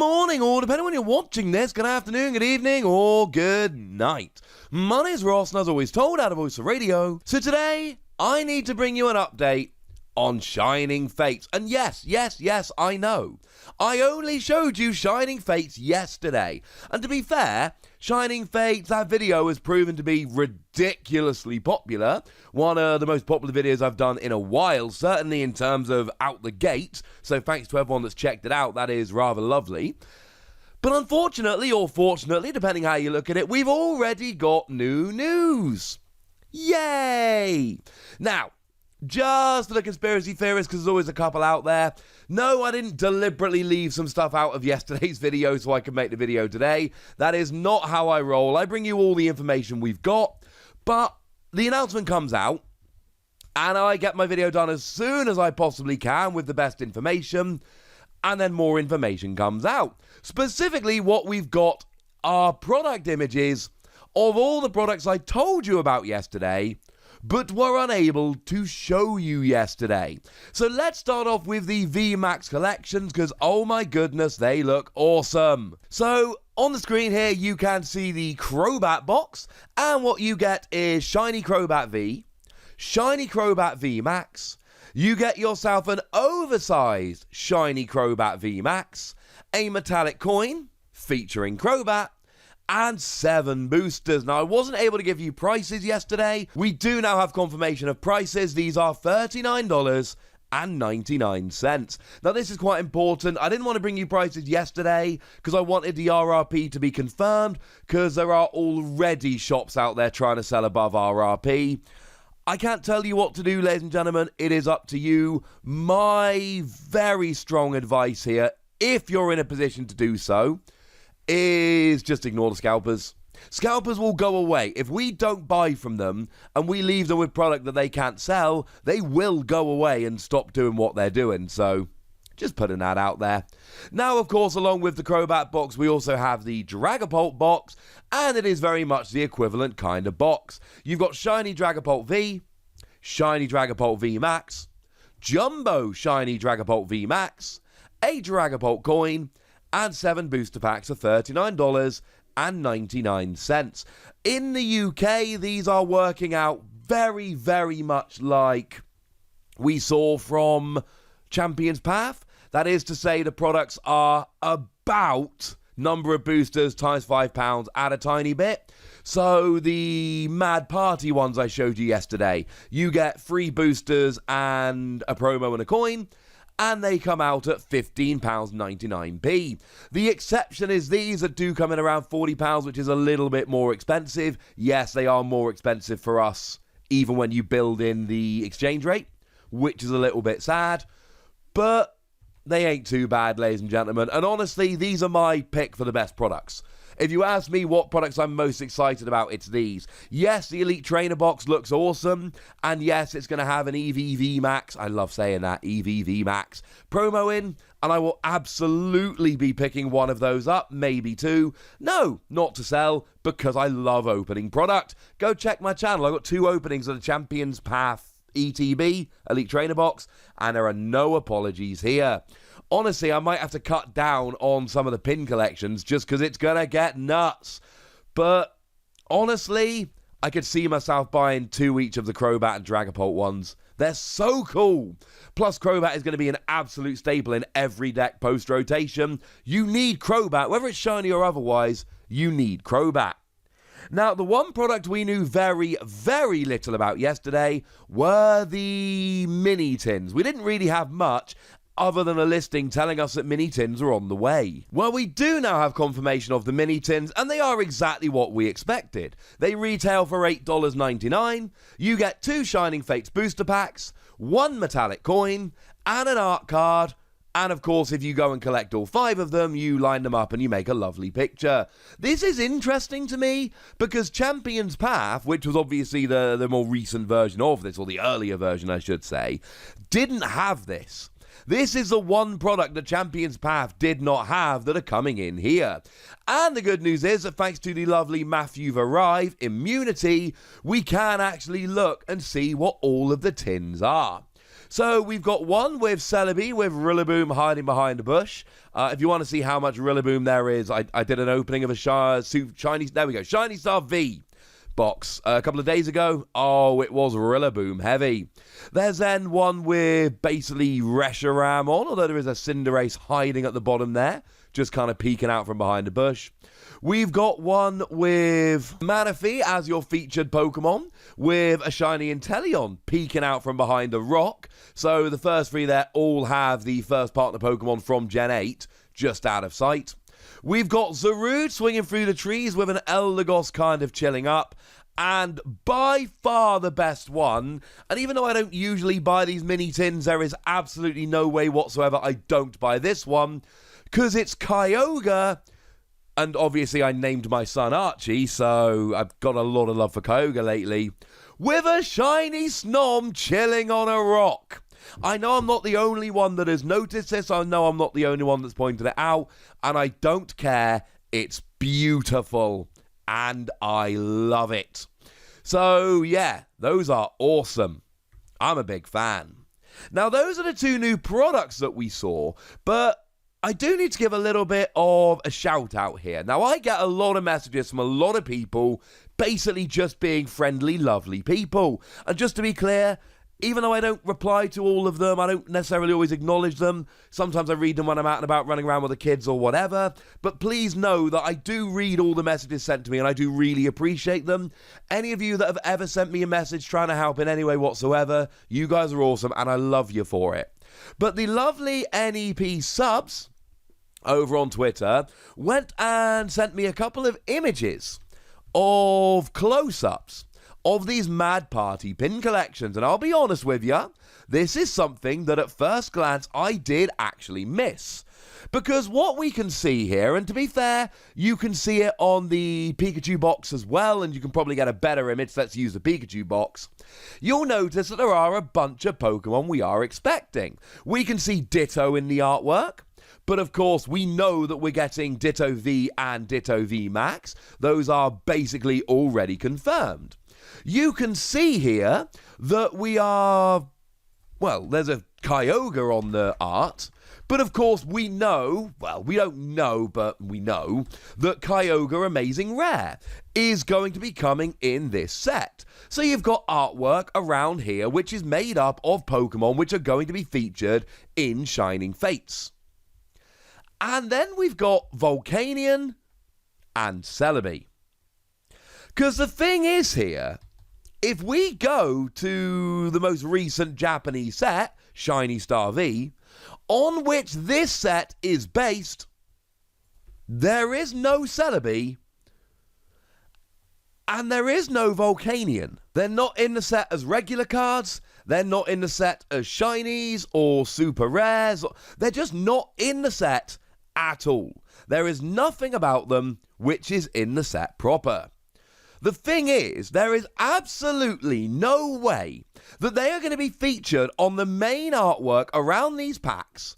morning, or depending on when you're watching this, good afternoon, good evening, or good night. My name's Ross, and as always told, out of Voice of Radio. So today, I need to bring you an update on Shining Fates. And yes, I know. I only showed you Shining Fates yesterday. And to be fair, Shining Fates, that video has proven to be ridiculously popular. One of the most popular videos I've done in a while, certainly in terms of out the gate. So thanks to everyone that's checked it out. That is rather lovely. But unfortunately, or fortunately, depending how you look at it, we've already got new news. Yay! Now, just for the conspiracy theorists, because there's always a couple out there. No, I didn't deliberately leave some stuff out of yesterday's video so I could make the video today. That is not how I roll. I bring you all the information we've got, but the announcement comes out, and I get my video done as soon as I possibly can with the best information, and then more information comes out. Specifically, what we've got are product images of all the products I told you about yesterday, but were unable to show you yesterday. So let's start off with the VMAX collections, because oh my goodness, they look awesome. So on the screen here, you can see the Crobat box, and what you get is Shiny Crobat V, Shiny Crobat VMAX, you get yourself an oversized Shiny Crobat VMAX, a metallic coin featuring Crobat, and 7 boosters. Now, I wasn't able to give you prices yesterday. We do now have confirmation of prices. These are $39.99. Now, this is quite important. I didn't want to bring you prices yesterday because I wanted the RRP to be confirmed, because there are already shops out there trying to sell above RRP. I can't tell you what to do, ladies and gentlemen. It is up to you. My very strong advice here, if you're in a position to do so, is just ignore the scalpers. Scalpers will go away. If we don't buy from them and we leave them with product that they can't sell, they will go away and stop doing what they're doing. So just putting that out there. Now, of course, along with the Crobat box, we also have the Dragapult box, and it is very much the equivalent kind of box. You've got Shiny Dragapult V, Shiny Dragapult V Max, Jumbo Shiny Dragapult V Max, a Dragapult coin, and 7 booster packs of $39.99. In the UK, these are working out very, very much like we saw from Champions Path. That is to say, the products are about number of boosters times £5, add a tiny bit. So the Mad Party ones I showed you yesterday, you get 3 boosters and a promo and a coin, and they come out at £15.99p. The exception is these that do come in around £40, which is a little bit more expensive. Yes, they are more expensive for us, even when you build in the exchange rate, which is a little bit sad, but they ain't too bad, ladies and gentlemen. And honestly, these are my pick for the best products. If you ask me what products I'm most excited about, it's these. Yes, the Elite Trainer box looks awesome. And yes, it's going to have an EV VMAX. I love saying that, EV VMAX promo in. And I will absolutely be picking one of those up, maybe 2. No, not to sell, because I love opening product. Go check my channel. I've got 2 openings of the Champions Path ETB, Elite Trainer box, and there are no apologies here. Honestly, I might have to cut down on some of the pin collections just because it's going to get nuts. But honestly, I could see myself buying 2 each of the Crobat and Dragapult ones. They're so cool. Plus, Crobat is going to be an absolute staple in every deck post-rotation. You need Crobat, whether it's shiny or otherwise, you need Crobat. Now, the one product we knew very, very little about yesterday were the mini tins. We didn't really have much other than a listing telling us that mini tins are on the way. Well, we do now have confirmation of the mini tins, and they are exactly what we expected. They retail for $8.99. You get 2 Shining Fates booster packs, 1 metallic coin, and an art card. And of course, if you go and collect all 5 of them, you line them up and you make a lovely picture. This is interesting to me because Champions Path, which was obviously the more recent version of this, or the earlier version I should say, didn't have this. This is the one product that Champions Path did not have that are coming in here. And the good news is that thanks to the lovely Matthew Arrive immunity, we can actually look and see what all of the tins are. So we've got one with Celebi with Rillaboom hiding behind a bush. If you want to see how much Rillaboom there is, I did an opening of a Shiny Star V box a couple of days ago. Oh, it was Rillaboom heavy. There's then one with basically Reshiram on, although there is a Cinderace hiding at the bottom there, just kind of peeking out from behind a bush. We've got one with Manaphy as your featured Pokemon, with a shiny Inteleon peeking out from behind a rock. So the first three there all have the first partner Pokemon from Gen 8 just out of sight. We've got Zarude swinging through the trees with an Eldegoss kind of chilling up. And by far the best one, and even though I don't usually buy these mini tins, there is absolutely no way whatsoever I don't buy this one, because it's Kyogre. And obviously I named my son Archie, so I've got a lot of love for Kyogre lately. With a shiny Snom chilling on a rock. I know I'm not the only one that has noticed this. I know I'm not the only one that's pointed it out. And I don't care. It's beautiful. And I love it. So yeah, those are awesome. I'm a big fan. Now those are the two new products that we saw. But I do need to give a little bit of a shout out here. Now, I get a lot of messages from a lot of people basically just being friendly, lovely people. And just to be clear, even though I don't reply to all of them, I don't necessarily always acknowledge them. Sometimes I read them when I'm out and about running around with the kids or whatever. But please know that I do read all the messages sent to me and I do really appreciate them. Any of you that have ever sent me a message trying to help in any way whatsoever, you guys are awesome and I love you for it. But the lovely NEP subs over on Twitter went and sent me a couple of images of close-ups of these Mad Party pin collections. And I'll be honest with you, this is something that at first glance I did actually miss. Because what we can see here, and to be fair, you can see it on the Pikachu box as well, and you can probably get a better image. Let's use the Pikachu box. You'll notice that there are a bunch of Pokemon we are expecting. We can see Ditto in the artwork. But of course, we know that we're getting Ditto V and Ditto VMAX. Those are basically already confirmed. You can see here that we are, well, there's a Kyogre on the art. But of course, we know, well, we don't know, but we know that Kyogre Amazing Rare is going to be coming in this set. So you've got artwork around here which is made up of Pokemon which are going to be featured in Shining Fates. And then we've got Volcanion and Celebi. Because the thing is here, if we go to the most recent Japanese set, Shiny Star V, on which this set is based, there is no Celebi and there is no Volcanion. They're not in the set as regular cards. They're not in the set as shinies or super rares. They're just not in the set at all. There is nothing about them which is in the set proper. The thing is, there is absolutely no way that they are going to be featured on the main artwork around these packs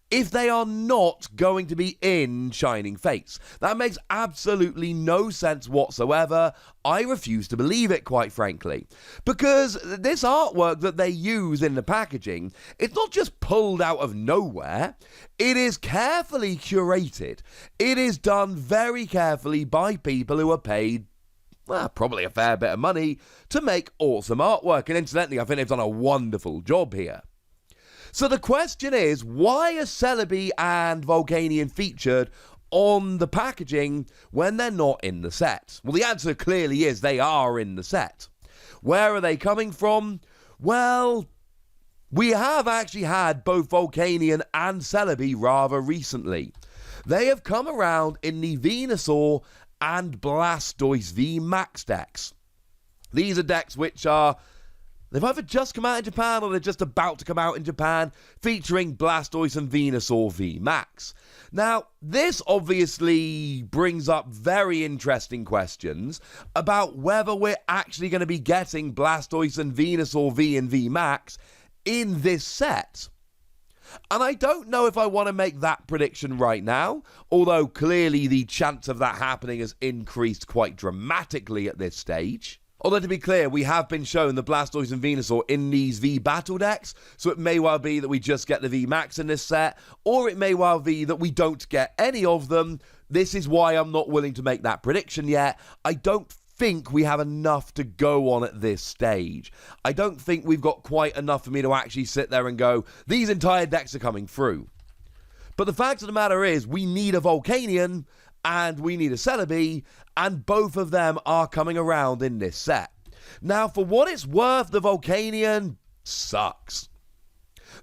if they are not going to be in Shining Fates. That makes absolutely no sense whatsoever. I refuse to believe it, quite frankly. Because this artwork that they use in the packaging, it's not just pulled out of nowhere. It is carefully curated. It is done very carefully by people who are paid, well, probably a fair bit of money to make awesome artwork. And incidentally, I think they've done a wonderful job here. So the question is, why are Celebi and Volcanion featured on the packaging when they're not in the set? Well, the answer clearly is they are in the set. Where are they coming from? Well, we have actually had both Volcanion and Celebi rather recently. They have come around in the Venusaur and Blastoise VMAX decks. These are decks which are, they've either just come out in Japan or they're just about to come out in Japan, featuring Blastoise and Venusaur VMAX. Now, this obviously brings up very interesting questions about whether we're actually going to be getting Blastoise and Venusaur V and VMAX in this set. And I don't know if I want to make that prediction right now, although clearly the chance of that happening has increased quite dramatically at this stage. Although, to be clear, we have been shown the Blastoise and Venusaur in these V-Battle decks, so it may well be that we just get the VMAX in this set, or it may well be that we don't get any of them. This is why I'm not willing to make that prediction yet. I don't think we have enough to go on at this stage. I don't think we've got quite enough for me to actually sit there and go, these entire decks are coming through. But the fact of the matter is, we need a Volcanion, and we need a Celebi, and both of them are coming around in this set. Now, for what it's worth, the Volcanion sucks.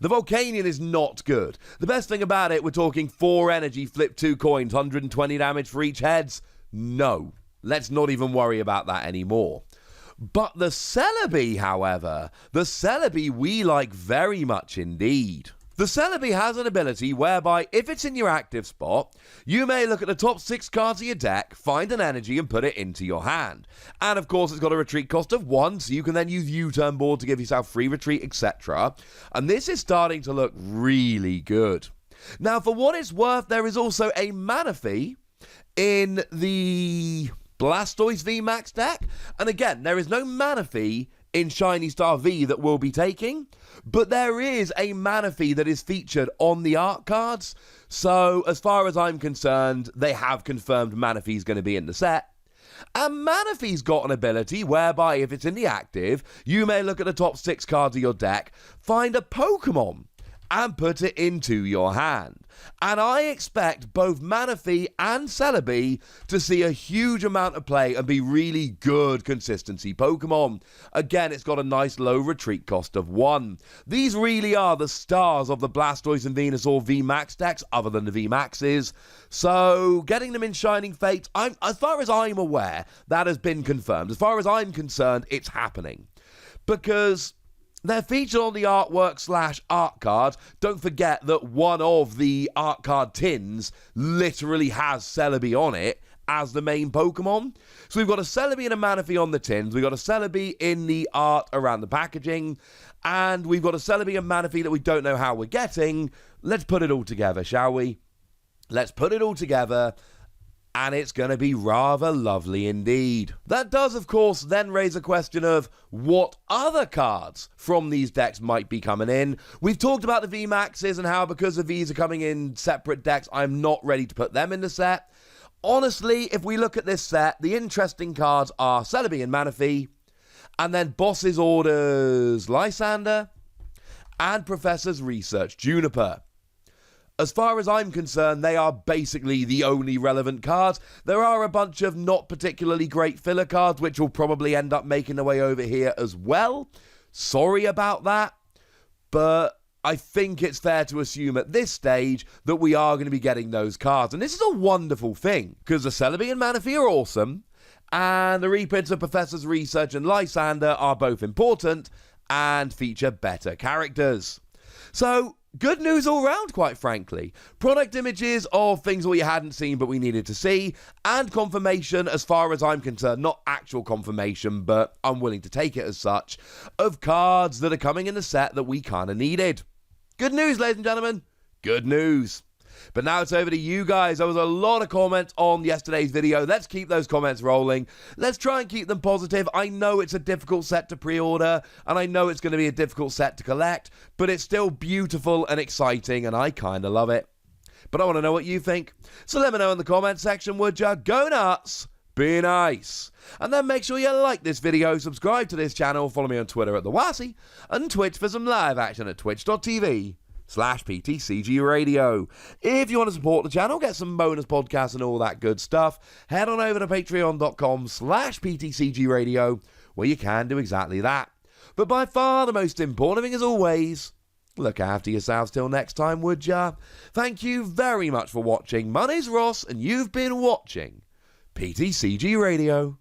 The Volcanion is not good. The best thing about it, we're talking 4 energy, flip 2 coins, 120 damage for each heads. No, let's not even worry about that anymore. But the Celebi, however, the Celebi we like very much indeed. The Celebi has an ability whereby, if it's in your active spot, you may look at the top 6 cards of your deck, find an energy and put it into your hand. And of course it's got a retreat cost of 1, so you can then use U-turn board to give yourself free retreat, etc. And this is starting to look really good. Now, for what it's worth, there is also a mana fee in the Blastoise VMAX deck. And again, there is no mana fee in Shiny Star V that we'll be taking, but there is a mana fee that is featured on the art cards. So as far as I'm concerned, they have confirmed mana fee is going to be in the set. And mana fee's got an ability whereby, if it's in the active, you may look at the top 6 cards of your deck, find a Pokémon, and put it into your hand. And I expect both Mana Fee and Celebi to see a huge amount of play and be really good consistency Pokemon. Again, it's got a nice low retreat cost of 1. These really are the stars of the Blastoise and Venusaur VMAX decks, other than the VMAXs. So, getting them in Shining Fates, as far as I'm aware, that has been confirmed. As far as I'm concerned, it's happening. Because they're featured on the artwork / art card. Don't forget that one of the art card tins literally has Celebi on it as the main Pokemon. So we've got a Celebi and a Mana Fee on the tins. We've got a Celebi in the art around the packaging. And we've got a Celebi and Mana Fee that we don't know how we're getting. Let's put it all together, shall we? Let's put it all together. And it's going to be rather lovely indeed. That does, of course, then raise a question of what other cards from these decks might be coming in. We've talked about the VMAXs and how, because of these are coming in separate decks, I'm not ready to put them in the set. Honestly, if we look at this set, the interesting cards are Celebi and Mana Fee, and then Boss's Orders Lysander, and Professor's Research Juniper. As far as I'm concerned, they are basically the only relevant cards. There are a bunch of not particularly great filler cards, which will probably end up making their way over here as well. Sorry about that, but I think it's fair to assume at this stage that we are going to be getting those cards. And this is a wonderful thing, because the Celebi and Mana Fee are awesome, and the reprints of Professor's Research and Lysander are both important and feature better characters. So, good news all round, quite frankly. Product images of things that we hadn't seen but we needed to see, and confirmation, as far as I'm concerned, not actual confirmation, but I'm willing to take it as such, of cards that are coming in the set that we kind of needed. Good news, ladies and gentlemen. Good news. But now it's over to you guys. There was a lot of comments on yesterday's video. Let's keep those comments rolling. Let's try and keep them positive. I know it's a difficult set to pre-order, and I know it's going to be a difficult set to collect, but it's still beautiful and exciting, and I kind of love it. But I want to know what you think. So let me know in the comment section, would ya? Go nuts! Be nice. And then make sure you like this video, subscribe to this channel, follow me on Twitter at TheWassy, and Twitch for some live action at twitch.tv/PTCG Radio. If you want to support the channel, get some bonus podcasts and all that good stuff, head on over to patreon.com/PTCG Radio, where you can do exactly that. But by far the most important thing, as always, look after yourselves till next time, would ya? Thank you very much for watching. My name's Ross, and you've been watching PTCG Radio.